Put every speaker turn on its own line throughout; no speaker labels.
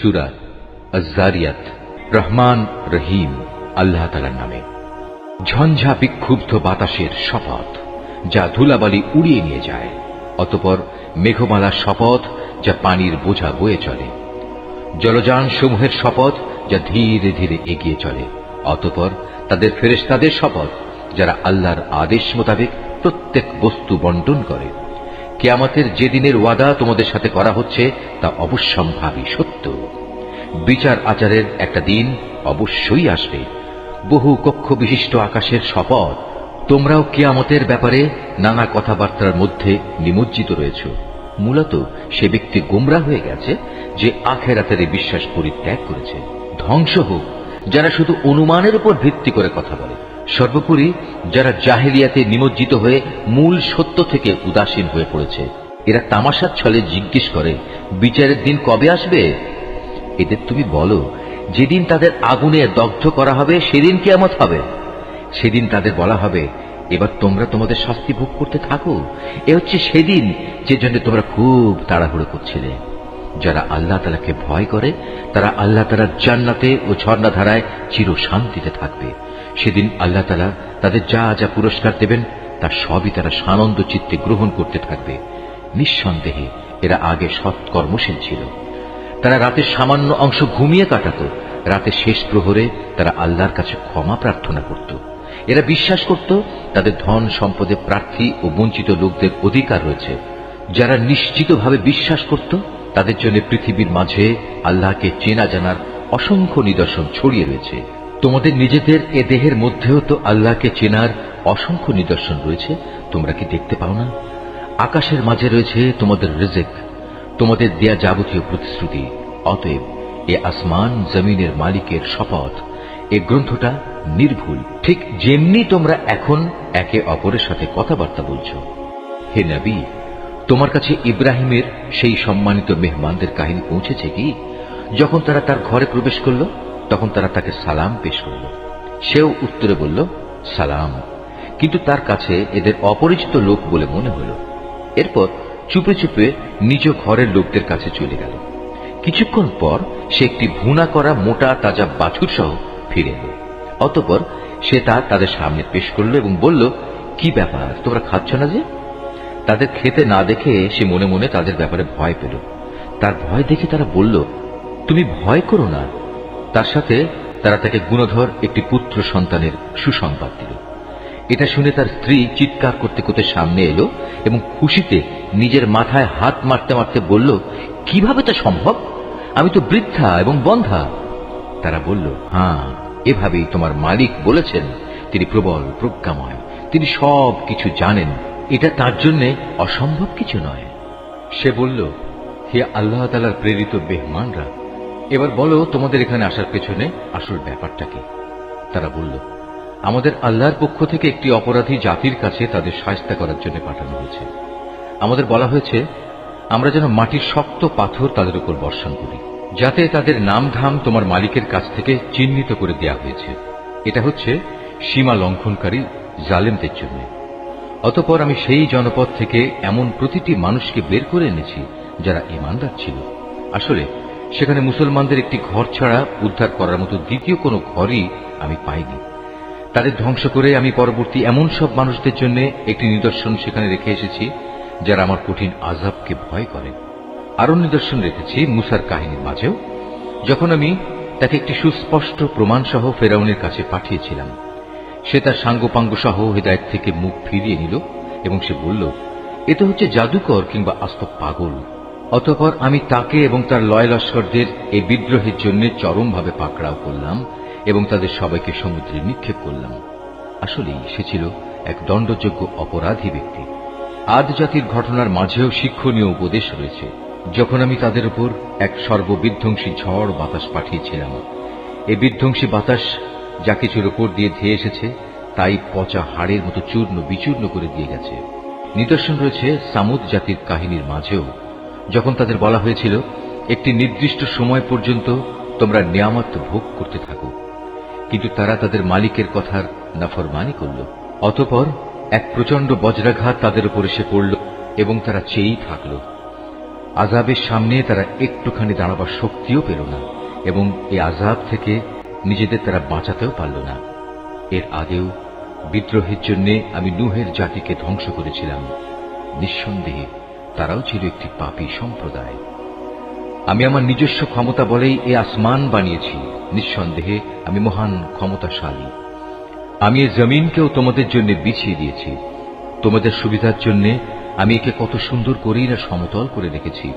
সূরা আয-যারিয়াত। রহমান রহিম আল্লাহ তাআলার নামে। ঝঞ্ঝা বিক্ষুব্ধ বাতাসের শপথ, যা ধুলাবালি উড়িয়ে নিয়ে যায়। অতঃপর মেঘমালার শপথ, যা পানির বোঝা বয়ে চলে। জলযান সমূহের শপথ, যা ধীরে ধীরে এগিয়ে চলে। অতঃপর তাদের ফেরেশতাদের শপথ, যারা আল্লাহর আদেশ মোতাবেক প্রত্যেক বস্তু বন্টন করে। কিয়ামতের যে দিনের ওয়াদা তোমাদের সাথে করা হচ্ছে তা অবশ্যম্ভাবী সত্য। বিচার আচারের একটা দিন অবশ্যই আসবে। বহু কক্ষ বিশিষ্ট আকাশের শপথ, তোমরাও কিয়ামতের ব্যাপারে নানা কথাবার্তার মধ্যে নিমজ্জিত রয়েছ। মূলত সে ব্যক্তি গোমরা হয়ে গেছে যে আখিরাতের বিশ্বাস পরিত্যাগ করেছে। ধ্বংস হোক যারা শুধু অনুমানের উপর ভিত্তি করে কথা বলে। সর্বোপরি যারা জাহেলিয়াতে নিমজ্জিত হয়ে মূল সত্য থেকে উদাসীন হয়ে পড়েছে। এরা তামাশার ছলে জিজ্ঞেস করে, বিচারের দিন কবে আসবে? এদের তুমি বলো, যেদিন তাদের আগুনে দগ্ধ করা হবে সেদিন কিয়ামত হবে। সেদিন তাদের বলা হবে, এবার তোমরা তোমাদের শাস্তি ভোগ করতে থাকো। এ হচ্ছে সেদিন যে জন্য তোমরা খুব তাড়াহুড়ো করছিলে। যারা আল্লাহ তাআলাকে ভয় করে তারা আল্লাহ তাআলার জান্নাতে ও ঝর্ণাধারায় চির শান্তিতে থাকবে। সেদিন আল্লাহ তাআলা তাদের যা যা পুরস্কার দেবেন তা সবই তারা সানন্দ চিত্তে গ্রহণ করতে থাকবে। নিঃসন্দেহে এরা আগে সৎকর্মশীল ছিল। তারা রাতের সামান্য অংশ ঘুমিয়ে কাটাত। রাতের শেষ প্রহরে তারা আল্লাহর কাছে ক্ষমা প্রার্থনা করত। এরা বিশ্বাস করত তাদের ধন সম্পদে প্রার্থী ও বঞ্চিত লোকদের অধিকার রয়েছে। যারা নিশ্চিতভাবে বিশ্বাস করত তাদের জন্য পৃথিবীর মাঝে আল্লাহকে চেনা জানার অসংখ্য নিদর্শন ছড়িয়ে রয়েছে। তোমাদের নিজেদের এ দেহের মধ্যেও তো আল্লাহকে চেনার অসংখ্য নিদর্শন রয়েছে, তোমরা কি দেখতে পাও না? আকাশের মাঝে রয়েছে তোমাদের রিজিক, তোমাদের দেয়া যাবতীয় প্রতিশ্রুতি। অতএব এ আসমান জমিনের মালিকের শপথ, এ গ্রন্থটা নির্ভুল, ঠিক যেমনি তোমরা এখন একে অপরের সাথে কথাবার্তা বলছো। হে নবী, তোমার কাছে ইব্রাহিমের সেই সম্মানিত মেহমানদের কাহিনী পৌঁছেছে কি? যখন তারা তার ঘরে প্রবেশ করল তখন তারা তাকে সালাম পেশ করল। সেও উত্তরে বলল, সালাম। কিন্তু তার কাছে এদের অপরিচিত লোক বলে মনে হল। এরপর চুপে চুপে নিজ ঘরের লোকদের কাছে চলে গেল। কিছুক্ষণ পর সে একটি ভুনা করা মোটা তাজা বাছুর সহ ফিরে এল। অতঃপর সে তা তাদের সামনে পেশ করল এবং বলল, কি ব্যাপার, তোমরা খাচ্ছ না যে? তাদের খেতে না দেখে সে মনে মনে তাদের ব্যাপারে ভয় পেল। তার ভয় দেখে তারা বলল, তুমি ভয় করো না। তার সাথে তারা তাকে গুণধর একটি পুত্র সন্তানের সুসংবাদ দিল। এটা শুনে তার স্ত্রী চিৎকার করতে করতে সামনে এলো এবং খুশিতে নিজের মাথায় হাত মারতে মারতে বলল, কিভাবে তা সম্ভব? আমি তো বৃদ্ধা এবং বন্ধ্যা। তারা বলল, হ্যাঁ, এভাবেই তোমার মালিক বলেছেন। তিনি প্রবল প্রজ্ঞাময়, তিনি সব কিছু জানেন। এটা তার জন্য অসম্ভব কিছু নয়। সে বলল, হে আল্লাহ তাআলার প্রেরিত মেহমানরা, এবার বলো তোমাদের এখানে আসার পেছনে আসল ব্যাপারটা কি? তারা বলল, আমাদের আল্লাহর পক্ষ থেকে একটি অপরাধী জাতির কাছে তাদের শায়েস্তা করার জন্য পাঠানো হয়েছে। আমাদের বলা হয়েছে আমরা যেন মাটির শক্ত পাথর তাদের উপর বর্ষণ করি, যাতে তাদের নামধাম তোমার মালিকের কাছ থেকে চিহ্নিত করে দেয়া হয়েছে। এটা হচ্ছে সীমা লঙ্ঘনকারী জালেমদের জন্য। অতঃপর আমি সেই জনপদ থেকে এমন প্রতিটি মানুষকে বের করে এনেছি যারা ঈমানদার ছিল। আসলে সেখানে মুসলমানদের একটি ঘর ছাড়া উদ্ধার করার মতো দ্বিতীয় কোনো ঘরই আমি পাইনি। তাদের ধ্বংস করে আমি পরবর্তী এমন সব মানুষদের জন্য একটি নিদর্শন সেখানে রেখে এসেছি যারা আমার কঠিন আযাবকে ভয় করে। আরো নিদর্শন রেখেছি মুসার কাহিনীর মাঝেও, যখন আমি তাকে একটি সুস্পষ্ট প্রমাণ সহ ফেরাউনের কাছে পাঠিয়েছিলাম। সে তার সাঙ্গপাঙ্গ সহ হিদায়াত থেকে মুখ ফিরিয়ে নিল এবং সে বলল, এ তো হচ্ছে জাদুকর কিংবা আস্ত পাগল। অতঃপর আমি তাকে এবং তার লয় লস্করদের এই বিদ্রোহের জন্য চরমভাবে পাকড়াও করলাম এবং তাদের সবাইকে সমুদ্রে নিক্ষেপ করলাম। আসলেই সে ছিল এক দণ্ডযোগ্য অপরাধী ব্যক্তি। আদ জাতির ঘটনার মাঝেও শিক্ষণীয় উপদেশ রয়েছে। যখন আমি তাদের উপর এক সর্ববিধ্বংসী ঝড় বাতাস পাঠিয়েছিলাম, এই বিধ্বংসী বাতাস যা কিছুর উপর দিয়ে ধেয়ে এসেছে তাই পচা হাড়ের মতো চূর্ণ বিচূর্ণ করে দিয়ে গেছে। নিদর্শন রয়েছে সামুদ জাতির কাহিনীর মাঝেও, যখন তাদের বলা হয়েছিল একটি নির্দিষ্ট সময় পর্যন্ত তোমরা নিয়ামত ভোগ করতে থাকো, কিন্তু তারা তাদের মালিকের কথার নাফরমানি করল। অতঃপর এক প্রচন্ড বজ্রাঘাত তাদের উপর এসে পড়ল এবং তারা চেয়েই থাকল। আযাবের সামনে তারা একটুখানি দাঁড়াবার শক্তিও পেল না এবং এই আযাব থেকে নিজেদের তারা বাঁচাতেও পারল না। এর আগেও বিদ্রোহের জন্য আমি নূহের জাতিকে ধ্বংস করেছিলাম। নিঃসন্দেহে তারাও ছিল একটি পাপী সম্প্রদায়। আমি আমার নিজস্ব ক্ষমতা বলেই এ আসমান বানিয়েছি। নিঃসন্দেহে আমি মহান ক্ষমতাশালী। আমি এ জমিনকেও তোমাদের জন্য বিছিয়ে দিয়েছি। তোমাদের সুবিধার জন্য আমি একে কত সুন্দর করেই না সমতল করে রেখেছি।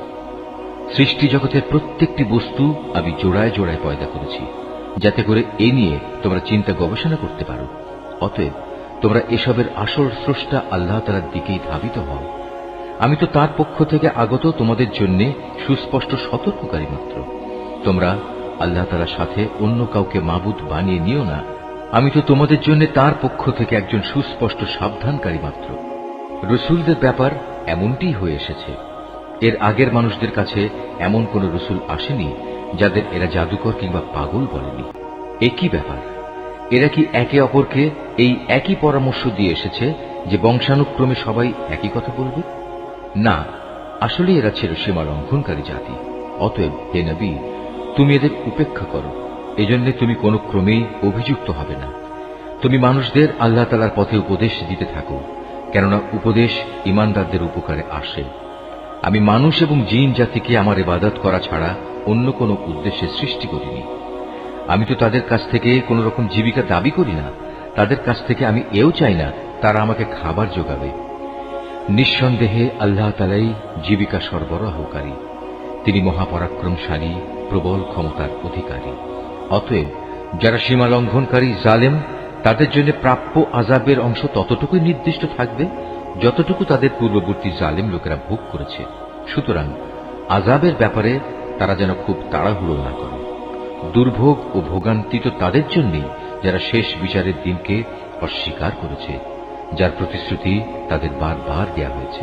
সৃষ্টি জগতের প্রত্যেকটি বস্তু আমি জোড়ায় জোড়ায় পয়দা করেছি, যাতে করে এ নিয়ে তোমরা চিন্তা গবেষণা করতে পারো। অতএব তোমরা এসবের আসল স্রষ্টা আল্লাহ তাআলার দিকেই ধাবিত হও। আমি তো তার পক্ষ থেকে আগত তোমাদের জন্য সুস্পষ্ট সতর্ককারী মাত্র। তোমরা আল্লাহ তাআলার সাথে অন্য কাউকে মাবুদ বানিয়ে নিও না। আমি তো তোমাদের জন্য তার পক্ষ থেকে একজন সুস্পষ্ট সাবধানকারী মাত্র। রসুলদের ব্যাপার এমনটিই হয়ে এসেছে। এর আগের মানুষদের কাছে এমন কোন রসুল আসেনি যাদের এরা জাদুকর কিংবা পাগল বলেনি। একই ব্যাপার, এরা কি একে অপরকে এই একই পরামর্শ দিয়ে এসেছে যে বংশানুক্রমে সবাই একই কথা বলবে? না, আসলে এরা ছিল সীমা লঙ্ঘনকারী জাতি। অতএব হে নবী, তুমি এদের উপেক্ষা করো। এজন্য তুমি কোন ক্রমেই অভিযুক্ত হবে না। তুমি মানুষদের আল্লাহ তাআলার পথে উপদেশ দিতে থাকো, কেননা উপদেশ ঈমানদারদের উপকারে আসে। আমি মানুষ এবং জিন জাতিকে আমার ইবাদত করা ছাড়া অন্য কোন উদ্দেশ্যে সৃষ্টি করিনি। আমি তো তাদের কাছ থেকে কোন রকম জীবিকা দাবি করি না। তাদের কাছ থেকে আমি এও চাই না তারা আমাকে খাবার যোগাবে। নিঃসন্দেহে আল্লাহ তাআলাই জীবিকা সরবরাহকারী। তিনি মহাপরাক্রমশালী, প্রবল ক্ষমতার অধিকারী। অতএব যারা সীমা লঙ্ঘনকারী জালেম, তাদের জন্য প্রাপ্য আযাবের অংশ ততটুকুই নির্দিষ্ট থাকবে যতটুকু তাদের পূর্ববর্তী জালেম লোকেরা ভোগ করেছে। সুতরাং আযাবের ব্যাপারে তারা যেন খুব তাড়াহুড়ো না করে। দুর্ভোগ ও ভোগান্তি তো তাদের জন্যই যারা শেষ বিচারের দিনকে অস্বীকার করেছে, যার প্রতিশ্রুতি তাদের বারবার দেয়া হয়েছে।